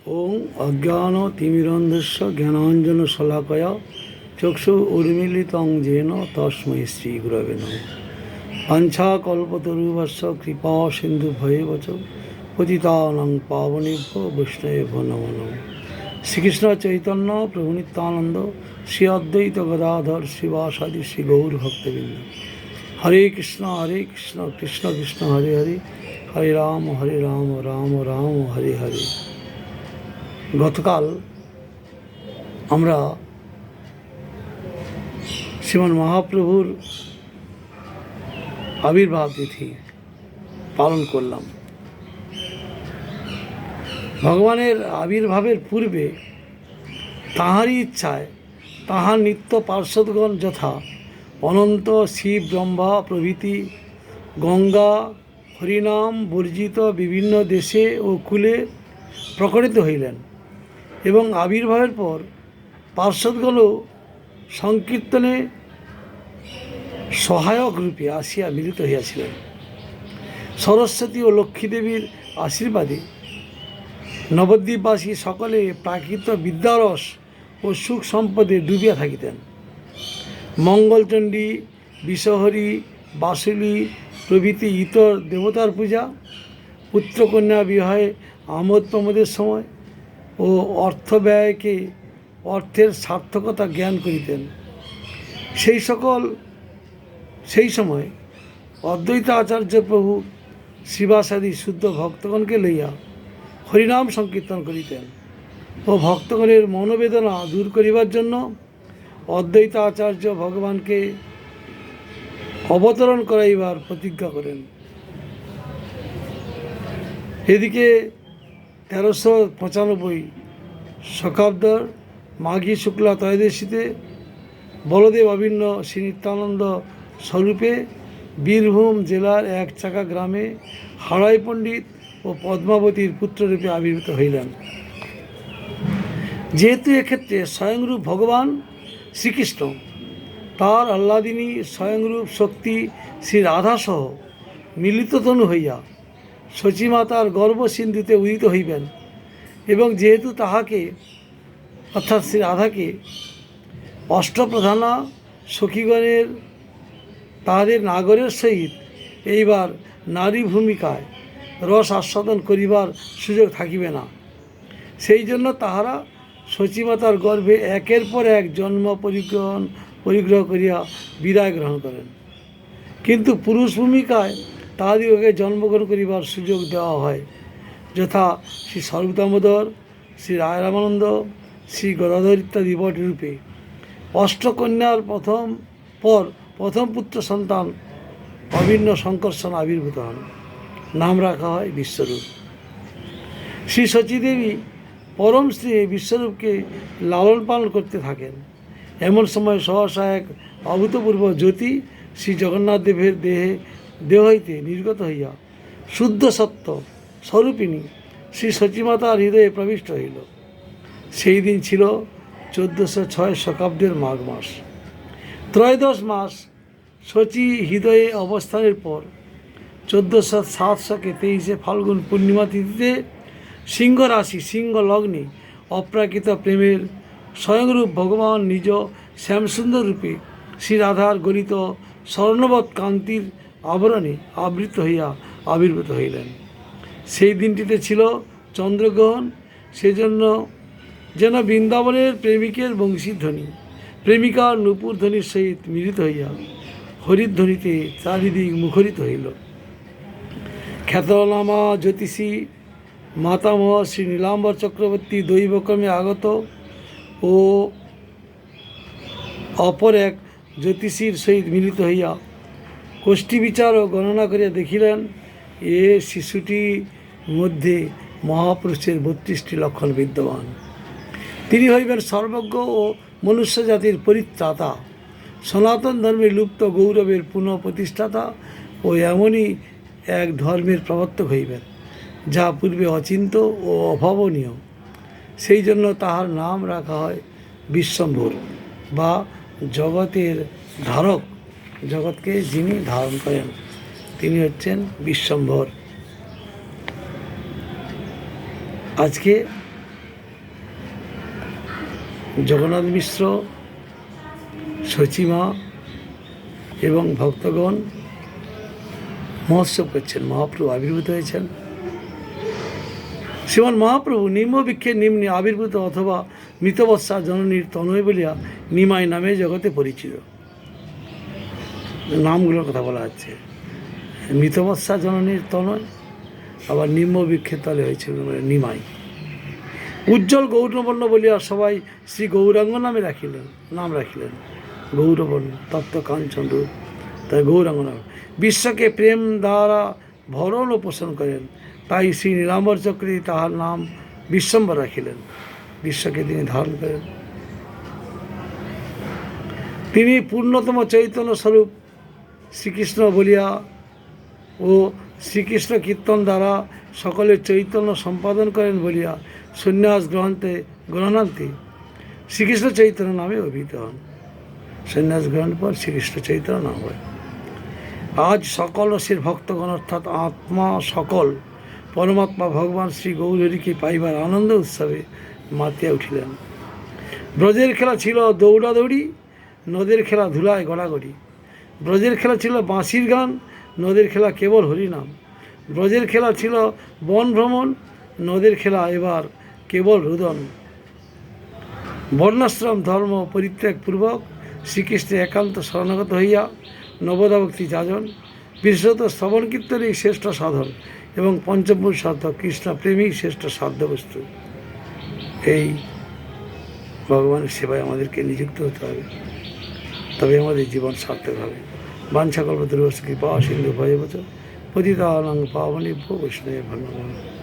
ওং অজ্ঞানতিমিরন্ধস্য জ্ঞানাঞ্জনশলাকয়া চক্ষু উন্মীলিतं येन তস্मै শ্রীগুরবে নমঃ। বাঞ্ছাকল্পতরুভ্যশ্চ কৃপা সিন্ধুভ্যেব চ পতিতানাং পাবনেভ্যো বৈষ্ণবেভ্যো নমো নমঃ। শ্রীকৃষ্ণ চৈতন্য প্রভু নিত্যানন্দ শ্রী অদ্বৈত গদাধর শিবাসাদি শ্রী গৌর ভক্তবৃন্দ। হরে কৃষ্ণ কৃষ্ণ কৃষ্ণ হরে হরে, হরে রাম রাম রাম হরে হরে। গতকাল আমরা শ্রীমান মহাপ্রভুর আবির্ভাব তিথি পালন করলাম। ভগবানের আবির্ভাবের পূর্বে তাঁহারই ইচ্ছায় তাঁহার নিত্য পার্ষদগণ যথা অনন্ত শিব ব্রহ্মা প্রভৃতি গঙ্গা হরিনাম বর্জিত বিভিন্ন দেশে ও কুলে প্রকটিত হইলেন এবং আবির্ভাবের পর পার্ষদগণও সংকীর্তনে সহায়ক রূপে আসিয়া মিলিত হইয়াছিলেন। সরস্বতী ও লক্ষ্মীদেবীর আশীর্বাদে নবদ্বীপবাসী সকলে প্রাকৃত বিদ্যারস ও সুখ সম্পদে ডুবিয়া থাকিতেন। মঙ্গলচণ্ডী, বিষহরী, বাসুলী প্রভৃতি ইতর দেবতার পূজা, পুত্রকন্যা বিবাহে আমোদ প্রমোদের সময় ও অর্থব্যয়কে অর্থের সার্থকতা জ্ঞান করিতেন। সেই সময় অদ্বৈত আচার্য প্রভু শিবাসাদি শুদ্ধ ভক্তগণকে লইয়া হরিনাম সংকীর্তন করিতেন ও ভক্তগণের মনোবেদনা দূর করিবার জন্য অদ্বৈত আচার্য ভগবানকে অবতরণ করাইবার প্রতিজ্ঞা করেন। এদিকে 1395 শকাব্দর মাঘী শুক্লা ত্রয়োদশীতে বলদেব অভিন্ন শ্রী নিত্যানন্দ স্বরূপে বীরভূম জেলার একচাকা গ্রামে হারাই পণ্ডিত ও পদ্মাবতীর পুত্ররূপে আবির্ভূত হইলেন। যেহেতু এক্ষেত্রে স্বয়ংরূপ ভগবান শ্রীকৃষ্ণ তাঁর আহ্লাদিনী স্বয়ংরূপ শক্তি শ্রী রাধাসহ মিলিত তনু হইয়া শচীমাতার গর্ভসিন্ধুতে উদিত হইবেন এবং যেহেতু তাহাকে অর্থাৎ শ্রী রাধাকে অষ্টপ্রধানা সখীগণের তাহাদের নাগরের সহিত এইবার নারী ভূমিকায় রস আস্বাদন করিবার সুযোগ থাকিবে না, সেই জন্য তাহারা শচীমাতার গর্ভে একের পর এক জন্ম পরিগ্রহ করিয়া বিদায় গ্রহণ করেন। কিন্তু পুরুষ ভূমিকায় তাহাদিগকে জন্মগ্রহণ করিবার সুযোগ দেওয়া হয়, যথা শ্রী স্বরূপদামোদর, শ্রী রায়রামানন্দ, শ্রী গদাধর ইত্যাদি বটরূপে। অষ্টকন্যার প্রথম পুত্র সন্তান অভিন্ন শঙ্কর্ষণ আবির্ভূত হন। নাম রাখা হয় বিশ্বরূপ। শ্রী শচীদেবী পরম শ্রী বিশ্বরূপকে লালন পালন করতে থাকেন। এমন সময় সহসা এক অভূতপূর্ব জ্যোতি শ্রী জগন্নাথ দেবের দেহ হইতে নির্গত হইয়া শুদ্ধ সত্য স্বরূপিণী শ্রী শচীমাতার হৃদয়ে প্রবিষ্ট হইল। সেই দিন ছিল 1406 শকাব্দের মাঘ মাস, ত্রয়োদশ মাস। শচী হৃদয়ে অবস্থানের পর 1407 শকে 23 ফাল্গুন পূর্ণিমা তিথিতে সিংহ রাশি সিংহ লগ্নে অপ্রাকৃত প্রেমের স্বয়ংরূপ ভগবান নিজ শ্যামসুন্দর রূপে শ্রী রাধার গলিত স্বর্ণবৎ কান্তির আবরণে আবৃত হইয়া আবির্ভূত হইলেন। সেই দিনটিতে ছিল চন্দ্রগ্রহণ। সেজন্য যেন বৃন্দাবনের প্রেমিকের বংশীধ্বনি প্রেমিকার নূপুর ধ্বনির সহিত মিলিত হইয়া হরিধ্বনিতে চারিদিক মুখরিত হইল। খ্যাতনামা জ্যোতিষী মাতামহ শ্রী নীলাম্বর চক্রবর্তী দৈবক্রমে আগত ও অপর এক জ্যোতিষীর সহিত মিলিত হইয়া কোষ্ঠী বিচার ও গণনা করিয়া দেখিলেন, এ শিশুটির মধ্যে মহাপুরুষের 32টি লক্ষণ বিদ্যমান। তিনি হইবেন সর্বজ্ঞ ও মনুষ্য জাতির পরিত্রাতা, সনাতন ধর্মের লুপ্ত গৌরবের পুনঃ প্রতিষ্ঠাতা ও এমনই এক ধর্মের প্রবর্তক হইবেন যা পূর্বে অচিন্ত ও অভাবনীয়। সেই জন্য তাহার নাম রাখা হয় বিশ্বম্ভর বা জগতের ধারক। জগৎকে যিনি ধারণ করেন তিনি হচ্ছেন বিশ্বম্ভর। আজকে জগন্নাথ মিশ্র, সচিমা এবং ভক্তগণ মহোৎসব করছেন। মহাপ্রভু আবির্ভূত হয়েছেন। শ্রীমান মহাপ্রভু নিম্নবৃক্ষে নিম্নে আবির্ভূত অথবা মৃতবৎসা জননীর তনয় বলিয়া নিমাই নামে জগতে পরিচিত। নামগুলোর কথা বলা হচ্ছে। মৃতবৎসা জননীর তনয়, আবার নিম্নবৃক্ষের তলে হয়েছিল নিমাই। উজ্জ্বল গৌরবর্ণ বলিয়া সবাই শ্রী গৌরাঙ্গ নাম রাখিলেন। গৌরবর্ণ তপ্ত কাঞ্চন রূপ, তাই গৌরাঙ্গ নাম। বিশ্বকে প্রেম দ্বারা ভরণ ও পোষণ করেন, তাই শ্রী নীলাম্বর চক্রী তাহার নাম বিশ্বম্বর রাখিলেন। বিশ্বকে তিনি ধারণ করেন। তিনি পূর্ণতম চৈতন্য স্বরূপ শ্রীকৃষ্ণ বলিয়া ও শ্রীকৃষ্ণ কীর্তন দ্বারা সকলের চৈতন্য সম্পাদন করেন বলিয়া সন্ন্যাস গ্রহণান্তে শ্রীকৃষ্ণ চৈতন্য নামে অভিহিত হন। সন্ন্যাস গ্রহণের পর শ্রীকৃষ্ণ চৈতন্য নাম হয়। আজ সকল শ্রীর ভক্তগণ অর্থাৎ আত্মা সকল পরমাত্মা ভগবান শ্রী গৌরহরিকে পাইবার আনন্দ উৎসবে মাতিয়া উঠিলেন। ব্রজের খেলা ছিল দৌড়াদৌড়ি, নদের খেলা ধুলায় গড়াগড়ি। ব্রজের খেলা ছিল বাঁশির গান, নদের খেলা কেবল হরিনাম। ব্রজের খেলা ছিল বন ভ্রমণ, নদের খেলা এবার কেবল রোদন। বর্ণাশ্রম ধর্ম পরিত্যাগপূর্বক শ্রীকৃষ্ণে একান্ত শরণাগত হইয়া নবদা ভক্তি যাজন, বিশেষত শ্রবণ কীর্তনই শ্রেষ্ঠ সাধন এবং পঞ্চমূল সাধক কৃষ্ণ প্রেমী শ্রেষ্ঠ সাধ্যবস্তু। এই ভগবানের সেবায় আমাদেরকে নিযুক্ত হতে হবে, তবে আমাদের জীবন সার্থক হবে। বাঞ্ছাকল্পতরুশ্চ কৃপা সিন্ধু ভয়বচ পতিতানাং পাবনেভ্যো বৈষ্ণবেভ্যো নমঃ।